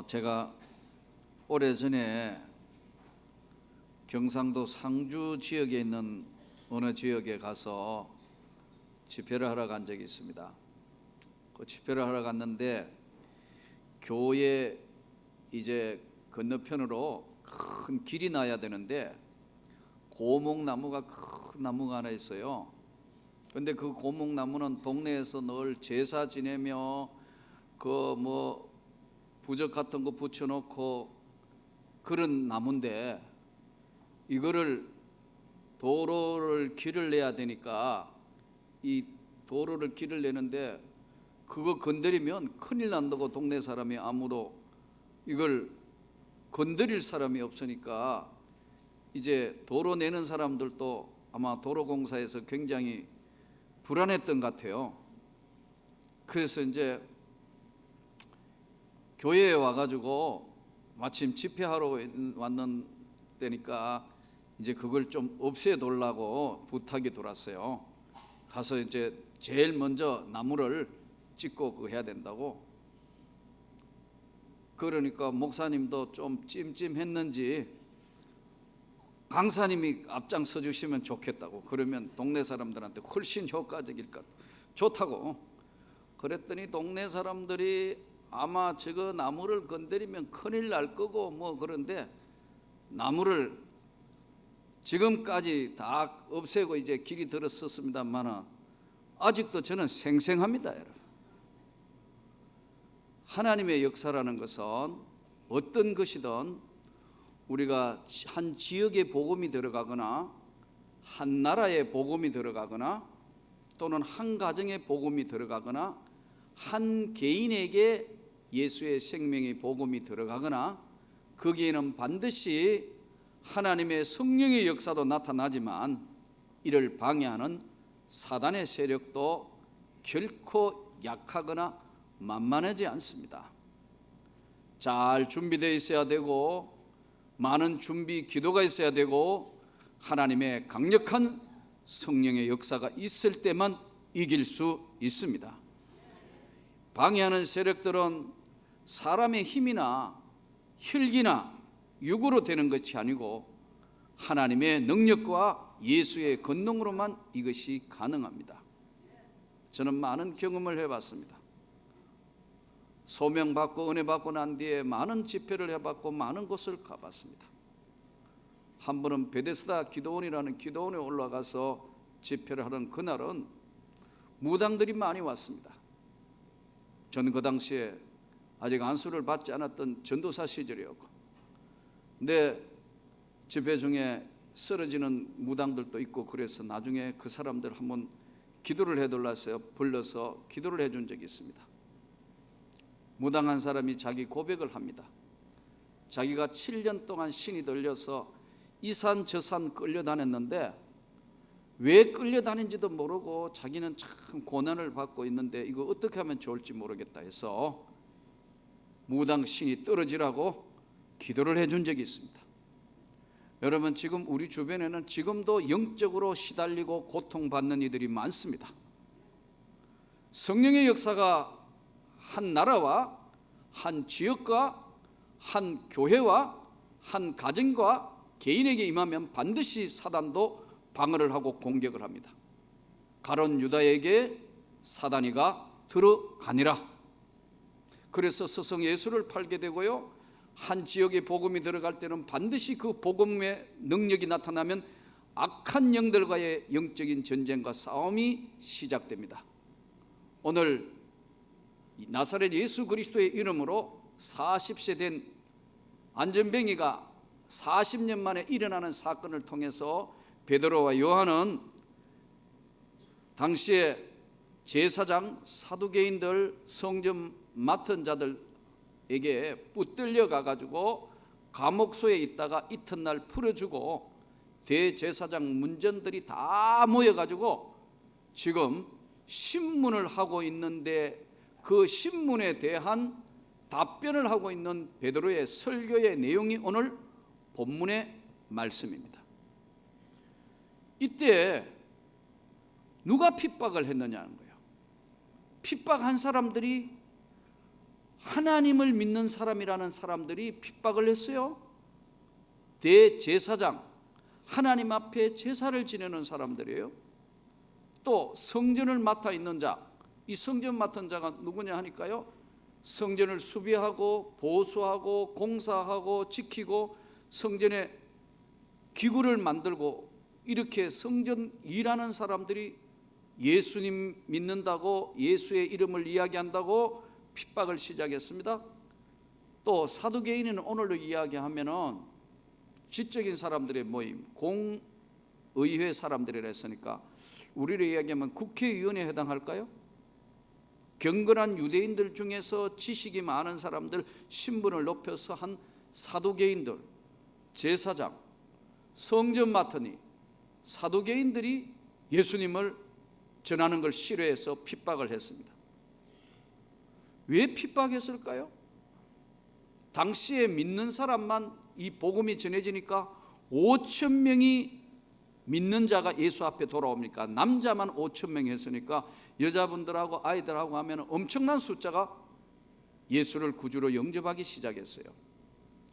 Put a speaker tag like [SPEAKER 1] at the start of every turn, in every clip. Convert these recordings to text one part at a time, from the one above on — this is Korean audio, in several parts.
[SPEAKER 1] 제가 오래전에 경상도 상주 지역에 있는 어느 지역에 가서 집회를 하러 간 적이 있습니다. 그 집회를 하러 갔는데 교회 이제 건너편으로 큰 길이 나야 되는데 고목나무가 큰 나무가 하나 있어요. 근데 그 고목나무는 동네에서 늘 제사 지내며 그 부적 같은 거 붙여놓고 그런 나무인데, 이거를 도로를 길을 내야 되니까 이 도로를 길을 내는데 그거 건드리면 큰일 난다고 동네 사람이 아무도 이걸 건드릴 사람이 없으니까 이제 도로 내는 사람들도 아마 도로공사에서 굉장히 불안했던 것 같아요. 그래서 이제 교회에 와가지고 마침 집회하러 왔는 때니까 이제 그걸 좀 없애달라고 부탁이 들어왔어요. 가서 이제 제일 먼저 나무를 찍고 그거 해야 된다고. 그러니까 목사님도 좀 찜찜했는지 강사님이 앞장서 주시면 좋겠다고, 그러면 동네 사람들한테 훨씬 효과적일 것 같고 좋다고. 그랬더니 동네 사람들이 아마 저거 나무를 건드리면 큰일 날 거고 그런데 나무를 지금까지 다 없애고 이제 길이 들었었습니다만 아직도 저는 생생합니다. 여러분, 하나님의 역사라는 것은 어떤 것이든 우리가 한 지역에 복음이 들어가거나 한 나라에 복음이 들어가거나 또는 한 가정에 복음이 들어가거나 한 개인에게 예수의 생명의 복음이 들어가거나 거기에는 반드시 하나님의 성령의 역사도 나타나지만 이를 방해하는 사단의 세력도 결코 약하거나 만만하지 않습니다. 잘 준비되어 있어야 되고 많은 준비 기도가 있어야 되고 하나님의 강력한 성령의 역사가 있을 때만 이길 수 있습니다. 방해하는 세력들은 사람의 힘이나 혈기나 육으로 되는 것이 아니고 하나님의 능력과 예수의 권능으로만 이것이 가능합니다. 저는 많은 경험을 해봤습니다. 소명받고 은혜 받고 난 뒤에 많은 집회를 해봤고 많은 곳을 가봤습니다. 한 번은 베데스다 기도원이라는 기도원에 올라가서 집회를 하는 그날은 무당들이 많이 왔습니다. 저는 그 당시에 아직 안수를 받지 않았던 전도사 시절이었고, 근데 집회 중에 쓰러지는 무당들도 있고 그래서 나중에 그 사람들 한번 기도를 해달라서 불러서 기도를 해준 적이 있습니다. 무당 한 사람이 자기 고백을 합니다. 자기가 7년 동안 신이 들려서 이 산 저 산 끌려다녔는데 왜 끌려다닌지도 모르고 자기는 참 고난을 받고 있는데 이거 어떻게 하면 좋을지 모르겠다 해서 무당 신이 떨어지라고 기도를 해준 적이 있습니다. 여러분, 지금 우리 주변에는 지금도 영적으로 시달리고 고통받는 이들이 많습니다. 성령의 역사가 한 나라와 한 지역과 한 교회와 한 가정과 개인에게 임하면 반드시 사단도 방어를 하고 공격을 합니다. 가론 유다에게 사단이가 들어가니라. 그래서 스승 예수를 팔게 되고요, 한 지역에 복음이 들어갈 때는 반드시 그 복음의 능력이 나타나면 악한 영들과의 영적인 전쟁과 싸움이 시작됩니다. 오늘 나사렛 예수 그리스도의 이름으로 40세 된 안전뱅이가 40년 만에 일어나는 사건을 통해서 베드로와 요한은 당시에 제사장, 사두개인들, 성전 맡은 자들에게 붙들려 가가지고 감옥소에 있다가 이튿날 풀어주고 대제사장 문전들이 다 모여가지고 지금 신문을 하고 있는데 그 신문에 대한 답변을 하고 있는 베드로의 설교의 내용이 오늘 본문의 말씀입니다. 이때 누가 핍박을 했느냐는 거예요. 핍박한 사람들이 하나님을 믿는 사람이라는 사람들이 핍박을 했어요. 대제사장, 하나님 앞에 제사를 지내는 사람들이에요. 또 성전을 맡아 있는 자, 이 성전 맡은 자가 누구냐 하니까요, 성전을 수비하고 보수하고 공사하고 지키고 성전에 기구를 만들고 이렇게 성전 일하는 사람들이 예수님 믿는다고, 예수의 이름을 이야기한다고 핍박을 시작했습니다. 또 사두개인은 오늘로 이야기하면은 지적인 사람들의 모임, 공의회 사람들이라 했으니까 우리로 이야기하면 국회의원에 해당할까요? 경건한 유대인들 중에서 지식이 많은 사람들, 신분을 높여서 한 사두개인들, 제사장, 성전 맡으니 사두개인들이 예수님을 전하는 걸 싫어해서 핍박을 했습니다. 왜 핍박했을까요? 당시에 믿는 사람만 이 복음이 전해지니까 5천 명이 믿는 자가 예수 앞에 돌아옵니까? 남자만 5천 명이 했으니까 여자분들하고 아이들하고 하면 엄청난 숫자가 예수를 구주로 영접하기 시작했어요.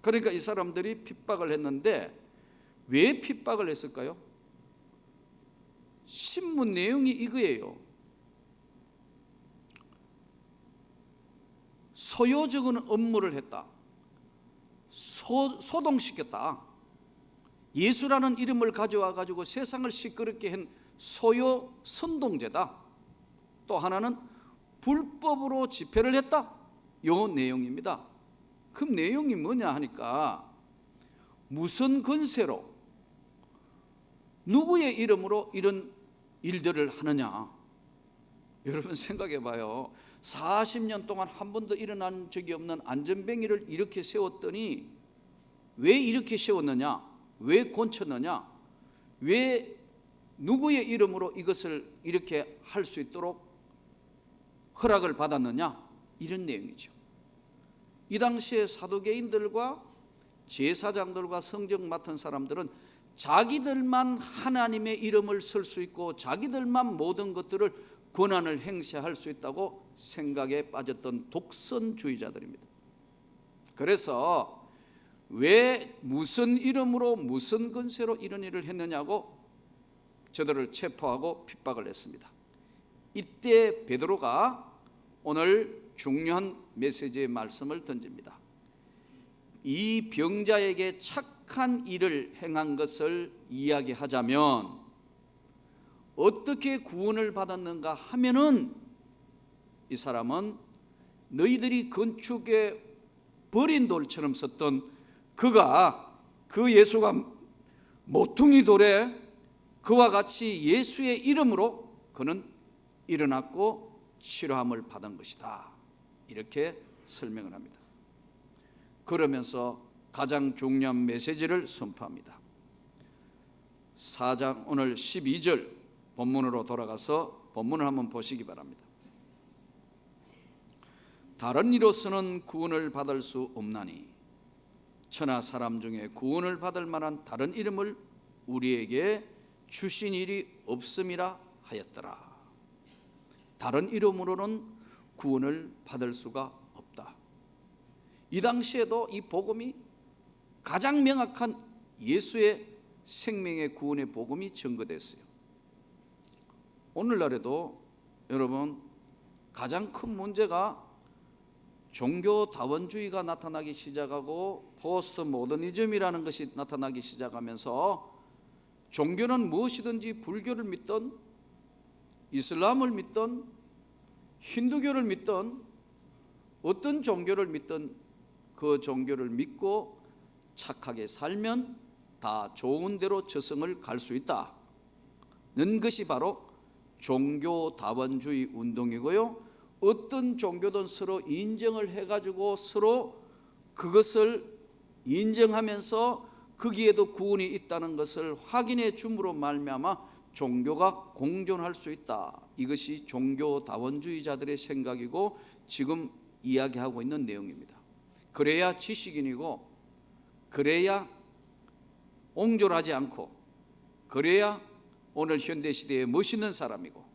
[SPEAKER 1] 그러니까 이 사람들이 핍박을 했는데 왜 핍박을 했을까요? 신문 내용이 이거예요. 소요적인 업무를 했다. 소동시켰다. 예수라는 이름을 가져와 가지고 세상을 시끄럽게 한 소요 선동죄다. 또 하나는 불법으로 집회를 했다. 요 내용입니다. 그 내용이 뭐냐 하니까 무슨 권세로 누구의 이름으로 이런 일들을 하느냐. 여러분 생각해 봐요. 40년 동안 한 번도 일어난 적이 없는 안전뱅이를 이렇게 세웠더니 왜 이렇게 세웠느냐? 왜 곤쳤느냐? 왜 누구의 이름으로 이것을 이렇게 할 수 있도록 허락을 받았느냐? 이런 내용이죠. 이 당시에 사두개인들과 제사장들과 성전 맡은 사람들은 자기들만 하나님의 이름을 쓸 수 있고 자기들만 모든 것들을 권한을 행사할 수 있다고 생각에 빠졌던 독선주의자들입니다. 그래서 왜 무슨 이름으로 무슨 권세로 이런 일을 했느냐고 저들을 체포하고 핍박을 했습니다. 이때 베드로가 오늘 중요한 메시지의 말씀을 던집니다. 이 병자에게 착한 일을 행한 것을 이야기하자면 어떻게 구원을 받았는가 하면은 이 사람은 너희들이 건축에 버린 돌처럼 썼던 그 예수가 모퉁이 돌에 그와 같이 예수의 이름으로 그는 일어났고 치료함을 받은 것이다. 이렇게 설명을 합니다. 그러면서 가장 중요한 메시지를 선포합니다. 4장 오늘 12절 본문으로 돌아가서 본문을 한번 보시기 바랍니다. 다른 이로서는 구원을 받을 수 없나니 천하 사람 중에 구원을 받을 만한 다른 이름을 우리에게 주신 일이 없음이라 하였더라. 다른 이름으로는 구원을 받을 수가 없다. 이 당시에도 이 복음이 가장 명확한 예수의 생명의 구원의 복음이 전거됐어요. 오늘날에도 여러분 가장 큰 문제가 종교다원주의가 나타나기 시작하고 포스트 모더니즘이라는 것이 나타나기 시작하면서 종교는 무엇이든지 불교를 믿던 이슬람을 믿던 힌두교를 믿던 어떤 종교를 믿던 그 종교를 믿고 착하게 살면 다 좋은 대로 저승을 갈 수 있다는 것이 바로 종교다원주의 운동이고요. 어떤 종교든 서로 인정을 해가지고 서로 그것을 인정하면서 거기에도 구원이 있다는 것을 확인해 줌으로 말미암아 종교가 공존할 수 있다. 이것이 종교다원주의자들의 생각이고 지금 이야기하고 있는 내용입니다. 그래야 지식인이고 그래야 옹졸하지 않고 그래야 오늘 현대시대에 멋있는 사람이고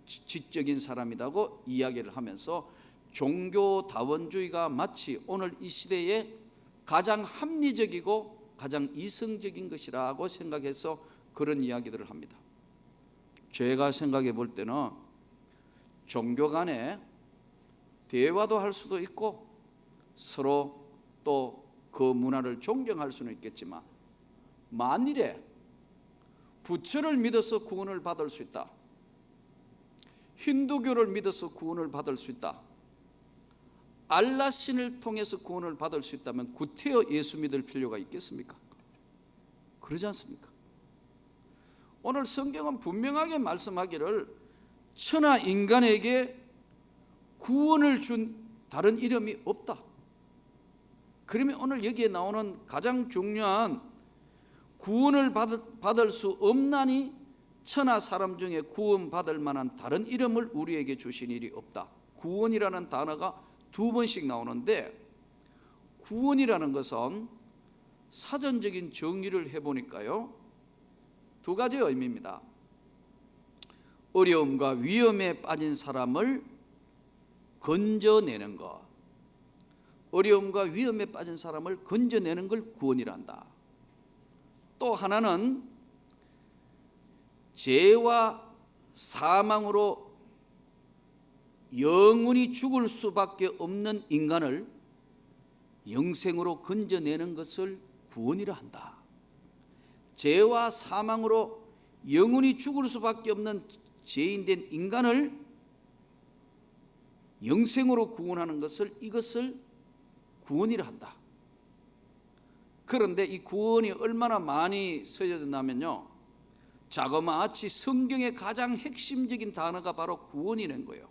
[SPEAKER 1] 지적인 사람이라고 이야기를 하면서 종교다원주의가 마치 오늘 이 시대에 가장 합리적이고 가장 이성적인 것이라고 생각해서 그런 이야기들을 합니다. 제가 생각해 볼 때는 종교 간에 대화도 할 수도 있고 서로 또 그 문화를 존경할 수는 있겠지만, 만일에 부처를 믿어서 구원을 받을 수 있다, 힌두교를 믿어서 구원을 받을 수 있다, 알라신을 통해서 구원을 받을 수 있다면 구태여 예수 믿을 필요가 있겠습니까? 그러지 않습니까? 오늘 성경은 분명하게 말씀하기를 천하 인간에게 구원을 준 다른 이름이 없다. 그러면 오늘 여기에 나오는 가장 중요한 구원을 받을 수 없나니 천하 사람 중에 구원받을 만한 다른 이름을 우리에게 주신 일이 없다. 구원이라는 단어가 2번씩 나오는데, 구원이라는 것은 사전적인 정의를 해보니까요 2가지 의미입니다. 어려움과 위험에 빠진 사람을 건져내는 것, 어려움과 위험에 빠진 사람을 건져내는 걸 구원이란다. 또 하나는 죄와 사망으로 영원히 죽을 수밖에 없는 인간을 영생으로 건져내는 것을 구원이라 한다. 죄와 사망으로 영원히 죽을 수밖에 없는 죄인된 인간을 영생으로 구원하는 것을, 이것을 구원이라 한다. 그런데 이 구원이 얼마나 많이 쓰여졌냐면요, 자그마치 성경의 가장 핵심적인 단어가 바로 구원이라는 거예요.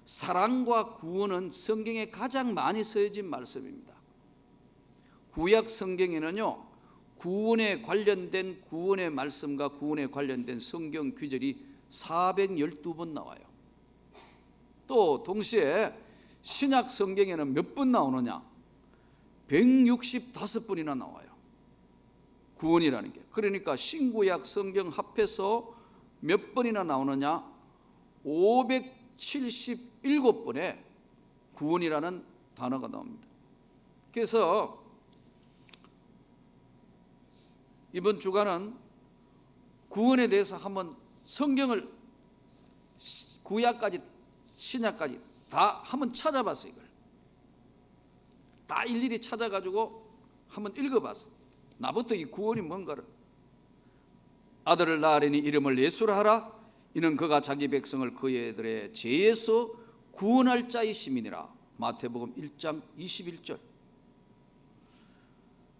[SPEAKER 1] 사랑과 구원은 성경에 가장 많이 쓰여진 말씀입니다. 구약 성경에는요 구원에 관련된 구원의 말씀과 구원에 관련된 성경 구절이 412번 나와요. 또 동시에 신약 성경에는 몇 번 나오느냐? 165번이나 나와요. 구원이라는 게. 그러니까 신구약 성경 합해서 몇 번이나 나오느냐? 577번에 구원이라는 단어가 나옵니다. 그래서 이번 주간은 구원에 대해서 한번 성경을 구약까지 신약까지 다 한번 찾아봤어요. 이걸 다 일일이 찾아가지고 한번 읽어봤어요. 나부터 이 구원이 뭔가를. 아들을 낳으리니 이름을 예수라 하라. 이는 그가 자기 백성을 그들의 죄에서 구원할 자이심이니라. 마태복음 1장 21절.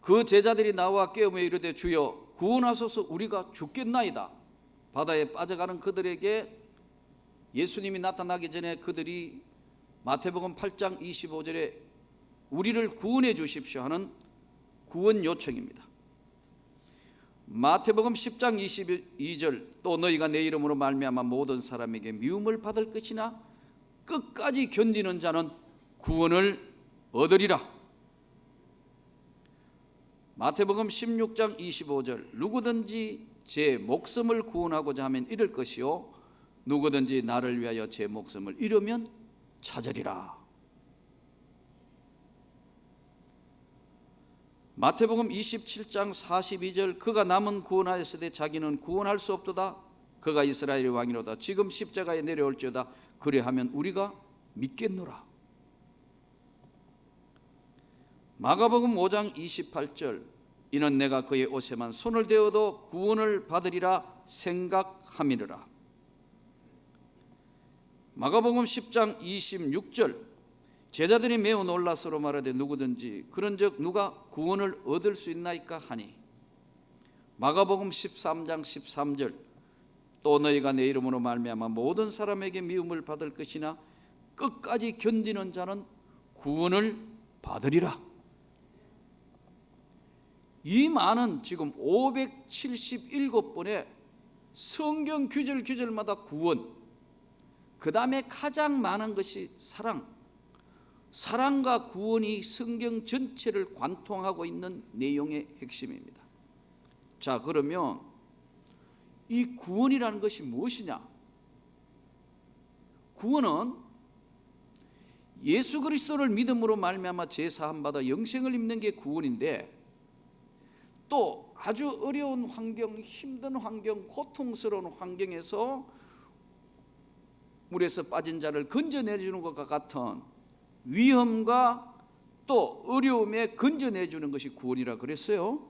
[SPEAKER 1] 그 제자들이 나와 깨우며 이르되 주여 구원하소서, 우리가 죽겠나이다. 바다에 빠져가는 그들에게 예수님이 나타나기 전에 그들이 마태복음 8장 25절에 우리를 구원해 주십시오 하는 구원 요청입니다. 마태복음 10장 22절 또 너희가 내 이름으로 말미암아 모든 사람에게 미움을 받을 것이나 끝까지 견디는 자는 구원을 얻으리라. 마태복음 16장 25절 누구든지 제 목숨을 구원하고자 하면 잃을 것이요 누구든지 나를 위하여 제 목숨을 잃으면 찾으리라. 마태복음 27장 42절 그가 남은 구원하였으되 자기는 구원할 수 없도다. 그가 이스라엘의 왕이로다. 지금 십자가에 내려올지어다. 그리하면 우리가 믿겠노라. 마가복음 5장 28절 이는 내가 그의 옷에만 손을 대어도 구원을 받으리라 생각함이니라. 마가복음 10장 26절 제자들이 매우 놀라 서로 말하되 누구든지 그런즉 누가 구원을 얻을 수 있나이까 하니. 마가복음 13장 13절 또 너희가 내 이름으로 말미암아 모든 사람에게 미움을 받을 것이나 끝까지 견디는 자는 구원을 받으리라. 이 많은 지금 577번의 성경 구절마다 구원, 그 다음에 가장 많은 것이 사랑과 구원이 성경 전체를 관통하고 있는 내용의 핵심입니다. 자, 그러면 이 구원이라는 것이 무엇이냐? 구원은 예수 그리스도를 믿음으로 말미암아 죄 사함 받아 영생을 입는 게 구원인데, 또 아주 어려운 환경, 힘든 환경, 고통스러운 환경에서 물에서 빠진 자를 건져내주는 것과 같은 위험과 또 어려움에 건져내주는 것이 구원이라 그랬어요.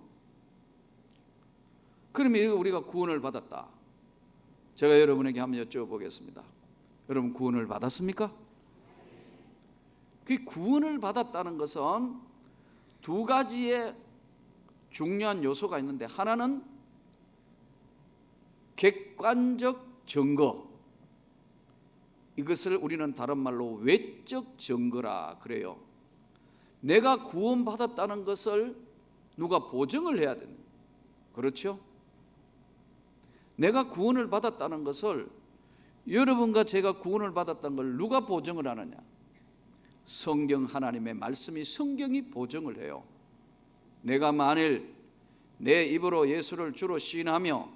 [SPEAKER 1] 그러면 우리가 구원을 받았다. 제가 여러분에게 한번 여쭤보겠습니다. 여러분 구원을 받았습니까? 그 구원을 받았다는 것은 두 가지의 중요한 요소가 있는데, 하나는 객관적 증거, 이것을 우리는 다른 말로 외적 증거라 그래요. 내가 구원받았다는 것을 누가 보증을 해야 됩니다. 그렇죠? 내가 구원을 받았다는 것을, 여러분과 제가 구원을 받았다는 걸 누가 보증을 하느냐? 성경, 하나님의 말씀이, 성경이 보증을 해요. 내가 만일 내 입으로 예수를 주로 시인하며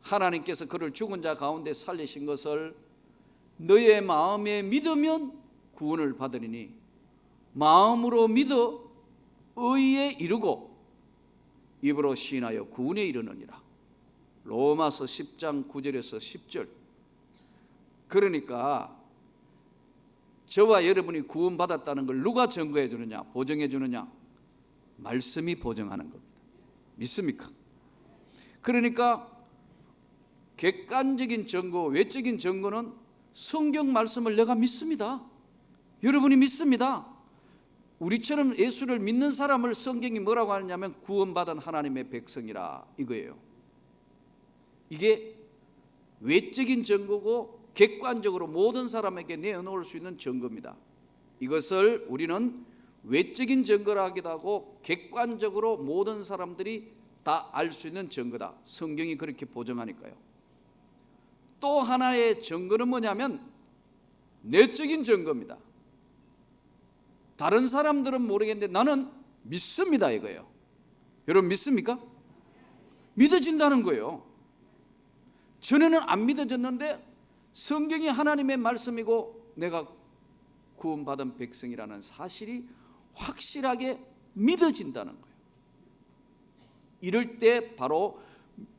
[SPEAKER 1] 하나님께서 그를 죽은 자 가운데 살리신 것을 너의 마음에 믿으면 구원을 받으리니 마음으로 믿어 의에 이르고 입으로 시인하여 구원에 이르느니라. 로마서 10장 9절에서 10절. 그러니까 저와 여러분이 구원받았다는 걸 누가 증거해 주느냐, 보증해 주느냐? 말씀이 보증하는 겁니다. 믿습니까? 그러니까 객관적인 증거, 외적인 증거는 성경 말씀을 내가 믿습니다. 여러분이 믿습니다. 우리처럼 예수를 믿는 사람을 성경이 뭐라고 하느냐면 구원받은 하나님의 백성이라 이거예요. 이게 외적인 증거고 객관적으로 모든 사람에게 내어놓을 수 있는 증거입니다. 이것을 우리는 외적인 증거라 하기도 하고 객관적으로 모든 사람들이 다 알 수 있는 증거다. 성경이 그렇게 보증하니까요. 또 하나의 증거는 뭐냐면 내적인 증거입니다. 다른 사람들은 모르겠는데 나는 믿습니다 이거예요. 여러분 믿습니까? 믿어진다는 거예요. 전에는 안 믿어졌는데 성경이 하나님의 말씀이고 내가 구원받은 백성이라는 사실이 확실하게 믿어진다는 거예요. 이럴 때 바로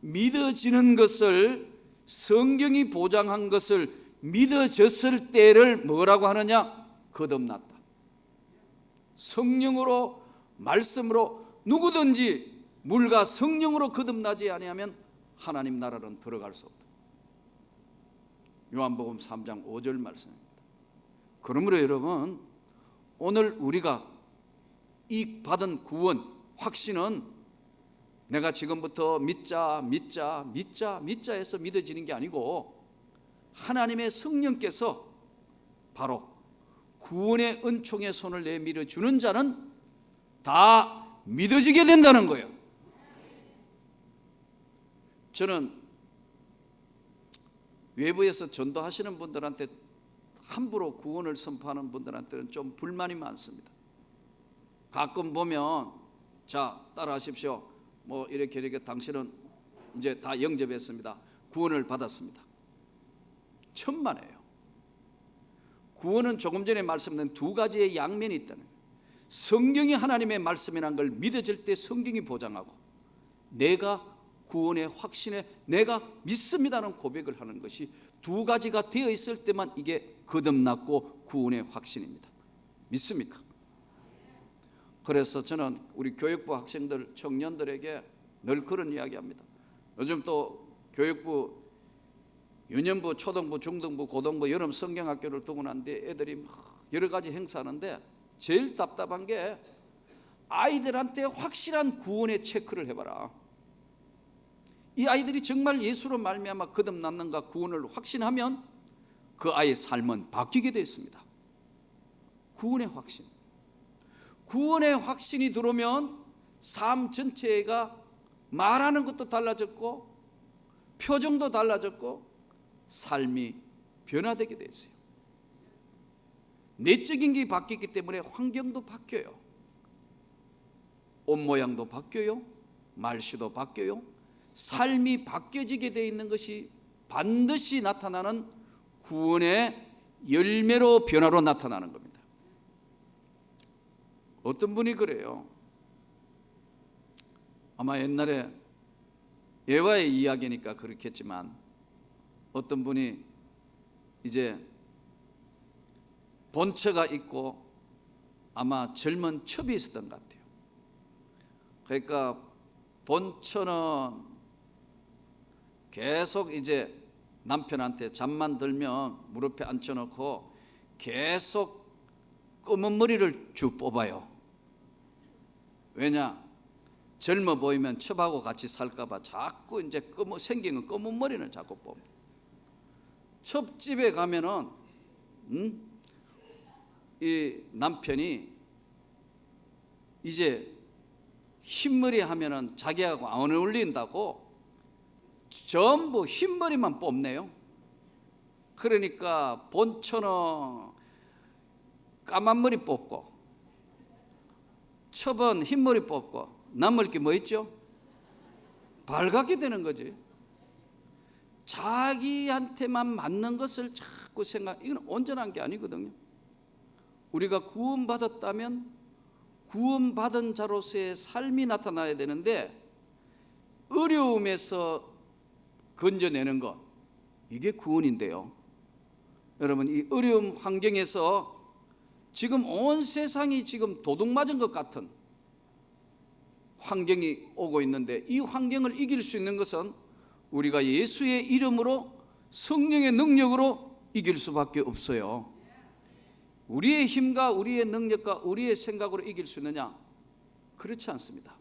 [SPEAKER 1] 믿어지는 것을, 성경이 보장한 것을 믿어졌을 때를 뭐라고 하느냐? 거듭났다. 성령으로, 말씀으로 누구든지 물과 성령으로 거듭나지 아니하면 하나님 나라는 들어갈 수 없다. 요한복음 3장 5절 말씀입니다. 그러므로 여러분, 오늘 우리가 이 받은 구원, 확신은 내가 지금부터 믿자 해서 믿어지는 게 아니고 하나님의 성령께서 바로 구원의 은총의 손을 내밀어 주는 자는 다 믿어지게 된다는 거예요. 저는 외부에서 전도하시는 분들한테 함부로 구원을 선포하는 분들한테는 좀 불만이 많습니다. 가끔 보면, 자 따라하십시오, 뭐 이렇게 당신은 이제 다 영접했습니다, 구원을 받았습니다. 천만에요. 구원은 조금 전에 말씀드린 두 가지의 양면이 있다는 거예요. 성경이 하나님의 말씀이라는 걸 믿어질 때 성경이 보장하고, 내가 구원의 확신에 내가 믿습니다는 고백을 하는 것이 두 가지가 되어 있을 때만 이게 거듭났고 구원의 확신입니다. 믿습니까? 그래서 저는 우리 교육부 학생들, 청년들에게 늘 그런 이야기합니다. 요즘 또 교육부 유년부, 초등부, 중등부, 고등부 여름 성경학교를 두고 난 뒤에 애들이 여러 가지 행사하는데 제일 답답한 게 아이들한테 확실한 구원의 체크를 해봐라. 이 아이들이 정말 예수로 말미암아 거듭났는가 구원을 확신하면 그 아이의 삶은 바뀌게 되어 있습니다. 구원의 확신. 구원의 확신이 들어오면 삶 전체가 말하는 것도 달라졌고 표정도 달라졌고 삶이 변화되게 되어 있어요. 내적인 게 바뀌기 때문에 환경도 바뀌어요. 옷 모양도 바뀌어요. 말씨도 바뀌어요. 삶이 바뀌어지게 되어 있는 것이 반드시 나타나는 구원의 열매로, 변화로 나타나는 겁니다. 어떤 분이 그래요. 아마 옛날에 예화의 이야기니까 그렇겠지만 어떤 분이 이제 본처가 있고 아마 젊은 첩이 있었던 것 같아요. 그러니까 본처는 계속 이제 남편한테 잠만 들면 무릎에 앉혀놓고 계속 검은 머리를 쭉 뽑아요. 왜냐? 젊어 보이면 첩하고 같이 살까봐 자꾸 이제 생긴 검은 머리는 자꾸 뽑니다. 첩집에 가면은 이 남편이 이제 흰머리 하면은 자기하고 안 어울린다고 전부 흰머리만 뽑네요. 그러니까 본처는 까만 머리 뽑고 첩은 흰머리 뽑고 남을 게 뭐 있죠? 발갛게 되는 거지. 자기한테만 맞는 것을 자꾸 이건 온전한 게 아니거든요. 우리가 구원받았다면 구원받은 자로서의 삶이 나타나야 되는데 어려움에서 건져내는 것, 이게 구원인데요. 여러분, 이 어려움 환경에서 지금 온 세상이 지금 도둑 맞은 것 같은 환경이 오고 있는데 이 환경을 이길 수 있는 것은 우리가 예수의 이름으로 성령의 능력으로 이길 수밖에 없어요. 우리의 힘과 우리의 능력과 우리의 생각으로 이길 수 있느냐? 그렇지 않습니다.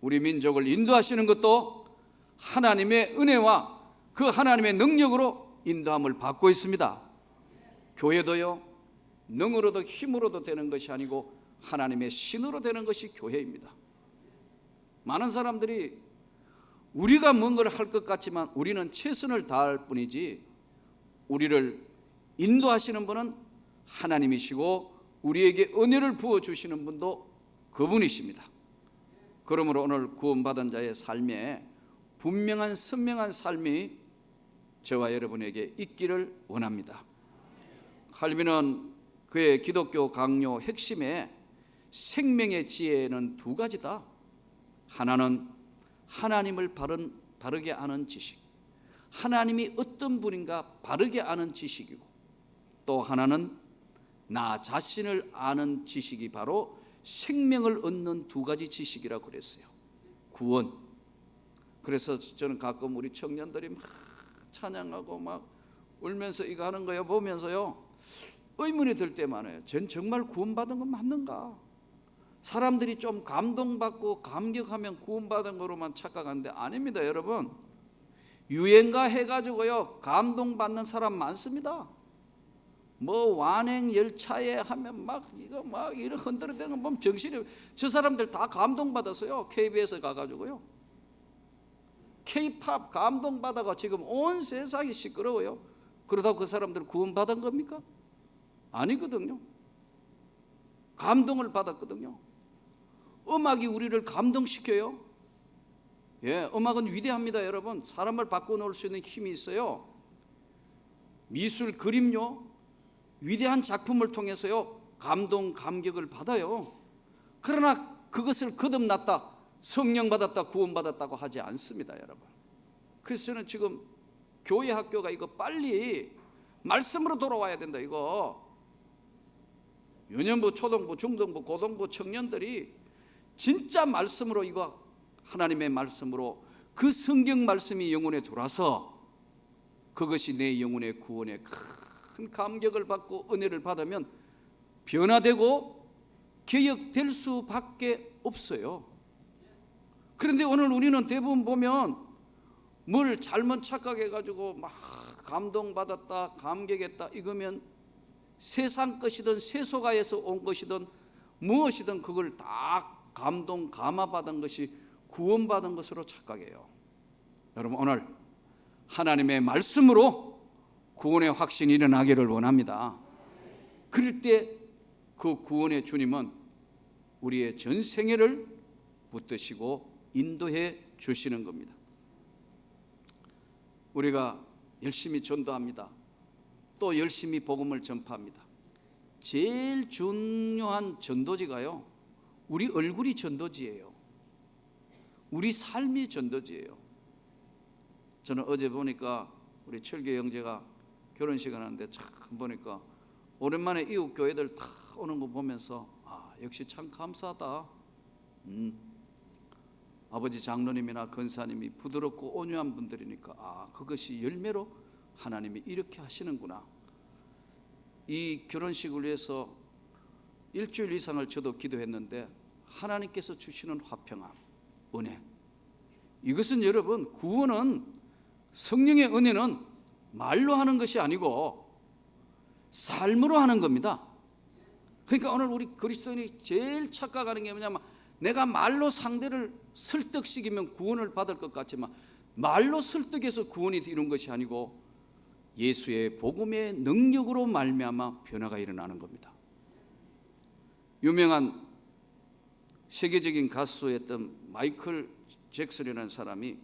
[SPEAKER 1] 우리 민족을 인도하시는 것도 하나님의 은혜와 그 하나님의 능력으로 인도함을 받고 있습니다. 교회도요, 능으로도 힘으로도 되는 것이 아니고 하나님의 신으로 되는 것이 교회입니다. 많은 사람들이 우리가 뭔가를 할 것 같지만 우리는 최선을 다할 뿐이지 우리를 인도하시는 분은 하나님이시고 우리에게 은혜를 부어주시는 분도 그분이십니다. 그러므로 오늘 구원받은 자의 삶에 분명한 선명한 삶이 저와 여러분에게 있기를 원합니다. 칼빈은 그의 기독교 강요 핵심에 생명의 지혜는 두 가지다. 하나는 하나님을 바르게 아는 지식, 하나님이 어떤 분인가 바르게 아는 지식이고, 또 하나는 나 자신을 아는 지식이 바로 생명을 얻는 두 가지 지식이라고 그랬어요. 구원. 그래서 저는 가끔 우리 청년들이 막 찬양하고 막 울면서 이거 하는 거요 보면서요 의문이 들 때 많아요. 전 정말 구원받은 건 맞는가? 사람들이 좀 감동받고 감격하면 구원받은 거로만 착각하는데 아닙니다. 여러분, 유행가 해가지고요 감동받는 사람 많습니다. 뭐 완행 열차에 하면 막 이거 막 이런 흔들어대는 거 보면 정신이, 저 사람들 다 감동받았어요. KBS 가가지고요 K-팝 감동받아가 지금 온 세상이 시끄러워요. 그러다고 그 사람들 구원받은 겁니까? 아니거든요. 감동을 받았거든요. 음악이 우리를 감동시켜요. 예, 음악은 위대합니다. 여러분, 사람을 바꿔놓을 수 있는 힘이 있어요. 미술, 그림요, 위대한 작품을 통해서요 감동, 감격을 받아요. 그러나 그것을 거듭났다, 성령 받았다, 구원 받았다고 하지 않습니다. 여러분, 그래서 저는 지금 교회 학교가 이거 빨리 말씀으로 돌아와야 된다. 이거 유년부, 초등부, 중등부, 고등부 청년들이 진짜 말씀으로, 이거 하나님의 말씀으로 그 성경 말씀이 영혼에 들어와서 그것이 내 영혼의 구원에 큰 감격을 받고 은혜를 받으면 변화되고 개혁될 수밖에 없어요. 그런데 오늘 우리는 대부분 보면 뭘 잘못 착각해가지고 막 감동받았다, 감격했다 이거면 세상 것이든 세속아에서 온 것이든 무엇이든 그걸 다 감동, 감화받은 것이 구원받은 것으로 착각해요. 여러분, 오늘 하나님의 말씀으로 구원의 확신이 일어나기를 원합니다. 그럴 때 그 구원의 주님은 우리의 전 생애를 붙드시고 인도해 주시는 겁니다. 우리가 열심히 전도합니다. 또 열심히 복음을 전파합니다. 제일 중요한 전도지가요, 우리 얼굴이 전도지예요. 우리 삶이 전도지예요. 저는 어제 보니까 우리 철교 형제가 결혼식을 하는데 참 보니까 오랜만에 이웃 교회들 다 오는 거 보면서 역시 참 감사하다. 아버지 장로님이나 권사님이 부드럽고 온유한 분들이니까 그것이 열매로 하나님이 이렇게 하시는구나. 이 결혼식을 위해서 일주일 이상을 저도 기도했는데 하나님께서 주시는 화평함, 은혜, 이것은 여러분, 구원은, 성령의 은혜는 말로 하는 것이 아니고 삶으로 하는 겁니다. 그러니까 오늘 우리 그리스도인이 제일 착각하는 게 뭐냐면, 내가 말로 상대를 설득시키면 구원을 받을 것 같지만 말로 설득해서 구원이 이룬 것이 아니고 예수의 복음의 능력으로 말미암아 변화가 일어나는 겁니다. 유명한 세계적인 가수였던 마이클 잭슨이라는 사람이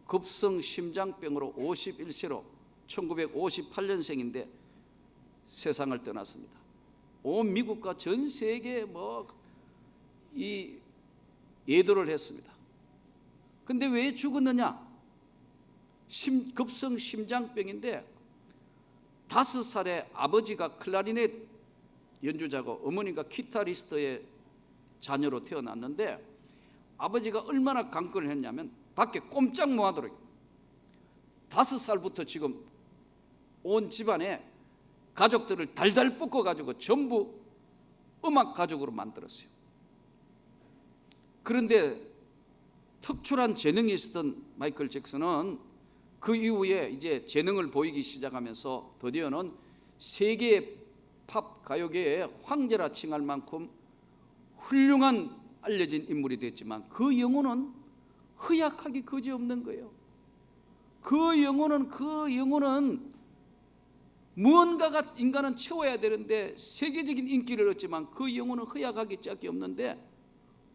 [SPEAKER 1] 급성 심장병으로 51세로 1958년생인데 세상을 떠났습니다. 온 미국과 전 세계에 이 예도를 했습니다. 근데 왜 죽었느냐? 급성 심장병인데 5살에 아버지가 클라리넷 연주자고 어머니가 기타리스트의 자녀로 태어났는데, 아버지가 얼마나 강권을 했냐면 밖에 꼼짝 못하도록 5살부터 지금 온 집안에 가족들을 달달 볶아가지고 전부 음악 가족으로 만들었어요. 그런데 특출한 재능이 있었던 마이클 잭슨은 그 이후에 이제 재능을 보이기 시작하면서 드디어는 세계 팝 가요계의 황제라 칭할 만큼 훌륭한 알려진 인물이 됐지만 그 영혼은 허약하기 그지없는 거예요. 그 영혼은 무언가가 인간은 채워야 되는데 세계적인 인기를 얻지만 그 영혼은 허약하기 짝이 없는데,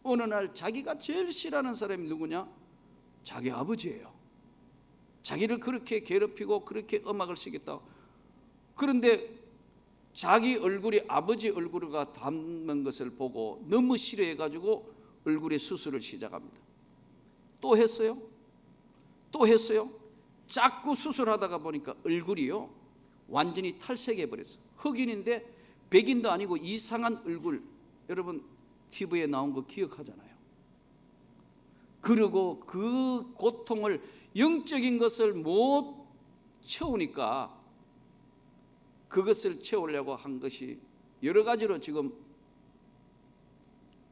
[SPEAKER 1] 어느 날 자기가 제일 싫어하는 사람이 누구냐? 자기 아버지예요. 자기를 그렇게 괴롭히고 그렇게 음악을 쓰겠다. 그런데 자기 얼굴이 아버지 얼굴과 닮은 것을 보고 너무 싫어해가지고 얼굴에 수술을 시작합니다. 또 했어요. 자꾸 수술하다가 보니까 얼굴이요 완전히 탈색해버렸어요. 흑인인데 백인도 아니고 이상한 얼굴, 여러분 TV에 나온 거 기억하잖아요. 그리고 그 고통을, 영적인 것을 못 채우니까 그것을 채우려고 한 것이 여러 가지로 지금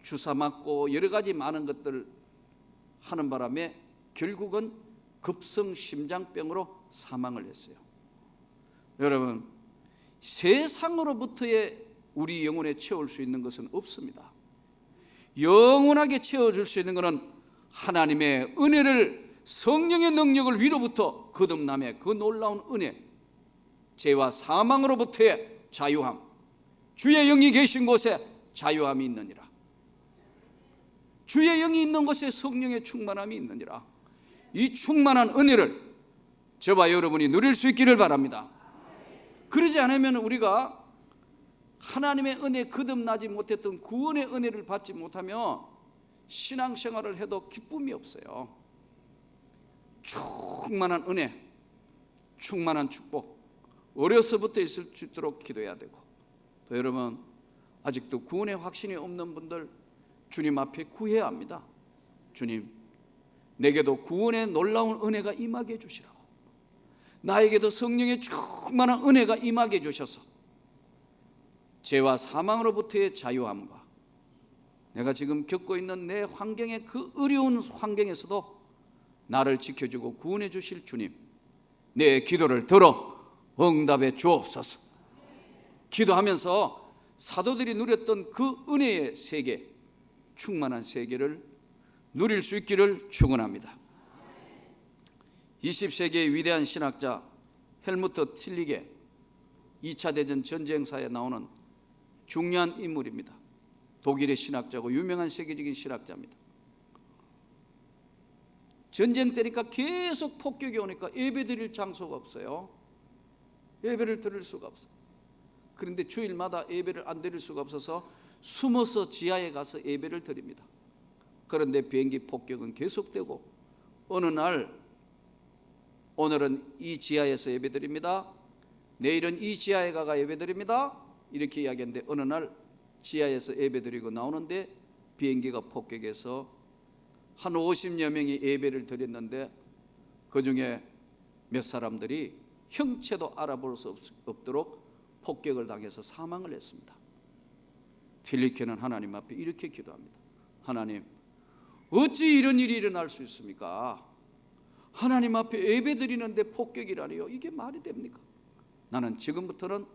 [SPEAKER 1] 주사 맞고 여러 가지 많은 것들 하는 바람에 결국은 급성 심장병으로 사망을 했어요. 여러분, 세상으로부터의 우리 영혼에 채울 수 있는 것은 없습니다. 영원하게 채워줄 수 있는 것은 하나님의 은혜를, 성령의 능력을 위로부터 거듭남의 그 놀라운 은혜, 죄와 사망으로부터의 자유함, 주의 영이 계신 곳에 자유함이 있느니라. 주의 영이 있는 곳에 성령의 충만함이 있느니라. 이 충만한 은혜를 저와 여러분이 누릴 수 있기를 바랍니다. 그러지 않으면 우리가 하나님의 은혜에 거듭나지 못했던 구원의 은혜를 받지 못하면 신앙생활을 해도 기쁨이 없어요. 충만한 은혜, 충만한 축복, 어려서부터 있을 수 있도록 기도해야 되고, 또 여러분 아직도 구원의 확신이 없는 분들 주님 앞에 구해야 합니다. 주님, 내게도 구원의 놀라운 은혜가 임하게 해주시라고, 나에게도 성령의 충만한 은혜가 임하게 해주셔서 죄와 사망으로부터의 자유함과 내가 지금 겪고 있는 내 환경의 그 어려운 환경에서도 나를 지켜주고 구원해 주실 주님, 내 기도를 들어 응답해 주옵소서. 기도하면서 사도들이 누렸던 그 은혜의 세계, 충만한 세계를 누릴 수 있기를 축원합니다. 20세기의 위대한 신학자 헬무트 틸리게, 2차 대전 전쟁사에 나오는 중요한 인물입니다. 독일의 신학자고 유명한 세계적인 신학자입니다. 전쟁 때니까 계속 폭격이 오니까 예배 드릴 장소가 없어요. 예배를 드릴 수가 없어요. 그런데 주일마다 예배를 안 드릴 수가 없어서 숨어서 지하에 가서 예배를 드립니다. 그런데 비행기 폭격은 계속되고 어느 날 오늘은 이 지하에서 예배드립니다. 내일은 이 지하에 가가 예배드립니다. 이렇게 이야기했는데 어느 날 지하에서 예배드리고 나오는데 비행기가 폭격해서 한 50여 명이 예배를 드렸는데 그중에 몇 사람들이 형체도 알아볼 수 없도록 폭격을 당해서 사망을 했습니다. 필리케는 하나님 앞에 이렇게 기도합니다. 하나님, 어찌 이런 일이 일어날 수 있습니까? 하나님 앞에 예배 드리는데 폭격이라니요. 이게 말이 됩니까? 나는 지금부터는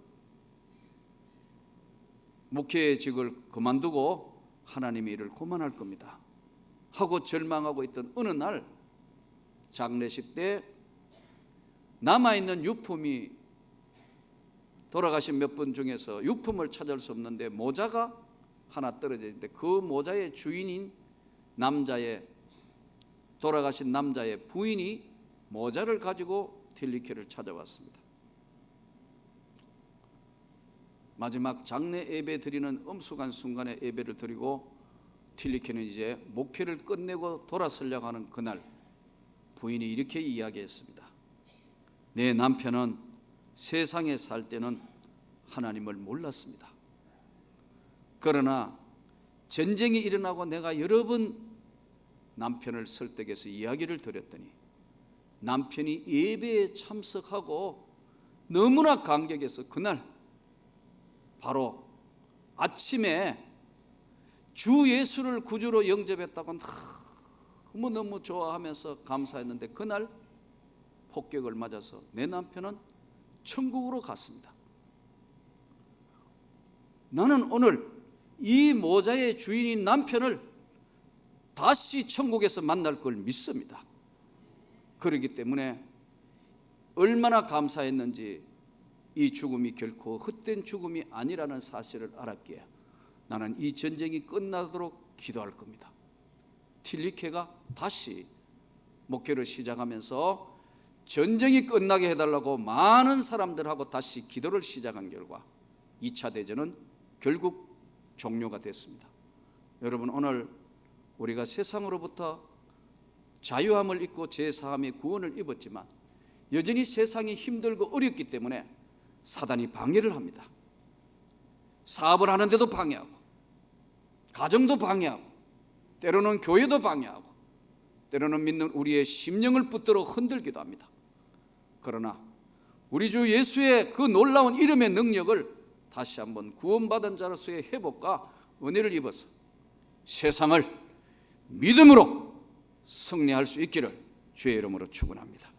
[SPEAKER 1] 목회직을 그만두고 하나님의 일을 그만할 겁니다 하고 절망하고 있던 어느 날 장례식 때 남아있는 유품이 돌아가신 몇 분 중에서 유품을 찾을 수 없는데 모자가 하나 떨어져 있는데 그 모자의 주인인 돌아가신 남자의 부인이 모자를 가지고 틸리케를 찾아왔습니다. 마지막 장례 예배 드리는 엄숙한 순간에 예배를 드리고 틸리케는 이제 목회를 끝내고 돌아서려고 하는 그날 부인이 이렇게 이야기했습니다. 내 남편은 세상에 살 때는 하나님을 몰랐습니다. 그러나 전쟁이 일어나고 내가 여러 번 남편을 설득해서 이야기를 드렸더니 남편이 예배에 참석하고 너무나 감격해서 그날 바로 아침에 주 예수를 구주로 영접했다고 너무너무 좋아하면서 감사했는데 그날 폭격을 맞아서 내 남편은 천국으로 갔습니다. 나는 오늘 이 모자의 주인인 남편을 다시 천국에서 만날 걸 믿습니다. 그렇기 때문에 얼마나 감사했는지 이 죽음이 결코 헛된 죽음이 아니라는 사실을 알았기에 나는 이 전쟁이 끝나도록 기도할 겁니다. 틸리케가 다시 목회를 시작하면서 전쟁이 끝나게 해달라고 많은 사람들하고 다시 기도를 시작한 결과 2차 대전은 결국 종료가 됐습니다. 여러분, 오늘 우리가 세상으로부터 자유함을 입고 제사함의 구원을 입었지만 여전히 세상이 힘들고 어렵기 때문에 사단이 방해를 합니다. 사업을 하는데도 방해하고 가정도 방해하고 때로는 교회도 방해하고 때로는 믿는 우리의 심령을 붙들어 흔들기도 합니다. 그러나 우리 주 예수의 그 놀라운 이름의 능력을 다시 한번 구원받은 자로서의 회복과 은혜를 입어서 세상을 믿음으로 승리할 수 있기를 주의 이름으로 축원합니다.